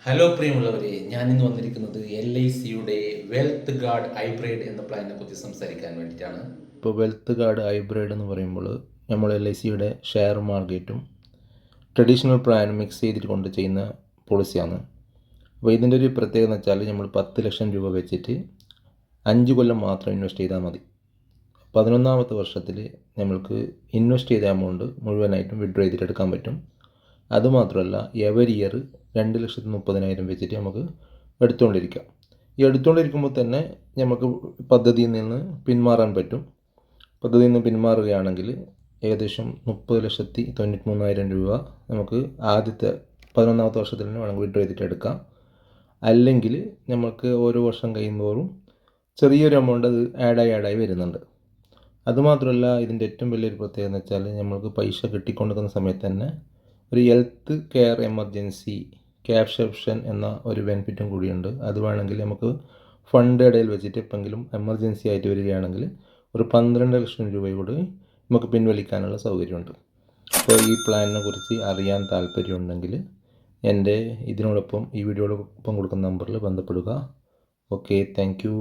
Hello പ്രിയമുള്ളവരെ, ഞാനിന്ന് വന്നിരിക്കുന്നത് LICയുടെ വെൽത്ത് ഗാർഡ് ഹൈബ്രിഡ് എന്ന പ്ലാനിനെ കുറിച്ച് സംസാരിക്കാൻ വേണ്ടിയിട്ടാണ്. ഇപ്പോൾ വെൽത്ത് ഗാർഡ് ഹൈബ്രിഡ് എന്ന് പറയുമ്പോൾ നമ്മൾ LICയുടെ ഷെയർ മാർക്കറ്റും ട്രഡീഷണൽ പ്ലാനും മിക്സ് ചെയ്തിട്ട് കൊണ്ട് ചെയ്യുന്ന പോളിസിയാണ്. അപ്പോൾ ഇതിൻ്റെ ഒരു പ്രത്യേകത എന്ന് വെച്ചാൽ നമ്മൾ 10 ലക്ഷം രൂപ വെച്ചിട്ട് 5 കൊല്ലം മാത്രം ഇൻവെസ്റ്റ് ചെയ്താൽ മതി. 11ാമത്തെ വർഷത്തിൽ നമ്മൾക്ക് ഇൻവെസ്റ്റ് ചെയ്ത എമൗണ്ട് മുഴുവനായിട്ടും വിഡ്രോ ചെയ്തിട്ട് എടുക്കാൻ പറ്റും. അതുമാത്രമല്ല എവരി ഇയർ 2,30,000 വെച്ചിട്ട് നമുക്ക് എടുത്തുകൊണ്ടിരിക്കാം. ഈ എടുത്തുകൊണ്ടിരിക്കുമ്പോൾ തന്നെ നമുക്ക് പദ്ധതിയിൽ നിന്ന് പിന്മാറാൻ പറ്റും. പദ്ധതിയിൽ നിന്ന് പിന്മാറുകയാണെങ്കിൽ ഏകദേശം 30,93,000 രൂപ നമുക്ക് ആദ്യത്തെ 11ാമത്തെ വർഷത്തിൽ തന്നെ വേണമെങ്കിൽ വിഡ്രോ ചെയ്തിട്ട് എടുക്കാം. അല്ലെങ്കിൽ നമുക്ക് ഓരോ വർഷം കഴിയുമ്പോഴും ചെറിയൊരു എമൗണ്ട് അത് ആഡായി വരുന്നുണ്ട്. അതുമാത്രമല്ല ഇതിൻ്റെ ഏറ്റവും വലിയൊരു പ്രത്യേകത എന്ന് വെച്ചാൽ നമ്മൾക്ക് പൈസ കിട്ടിക്കൊണ്ടിരിക്കുന്ന സമയത്ത് തന്നെ ഒരു health care emergency cash option എന്ന ഒരു ബെനിഫിറ്റും കൂടിയുണ്ട്. അത് വേണമെങ്കിൽ നമുക്ക് ഫണ്ട് ഇടയിൽ വെച്ചിട്ട് എപ്പോഴെങ്കിലും എമർജൻസി ആയിട്ട് വരികയാണെങ്കിൽ ഒരു 12 ലക്ഷം രൂപ കൂടി നമുക്ക് പിൻവലിക്കാനുള്ള സൗകര്യമുണ്ട്. അപ്പോൾ ഈ പ്ലാനിനെ കുറിച്ച് അറിയാൻ താല്പര്യമുണ്ടെങ്കിൽ എൻ്റെ ഇതിനോടൊപ്പം ഈ വീഡിയോടൊപ്പം കൊടുക്കുന്ന നമ്പറിൽ ബന്ധപ്പെടുക. Okay, thank you.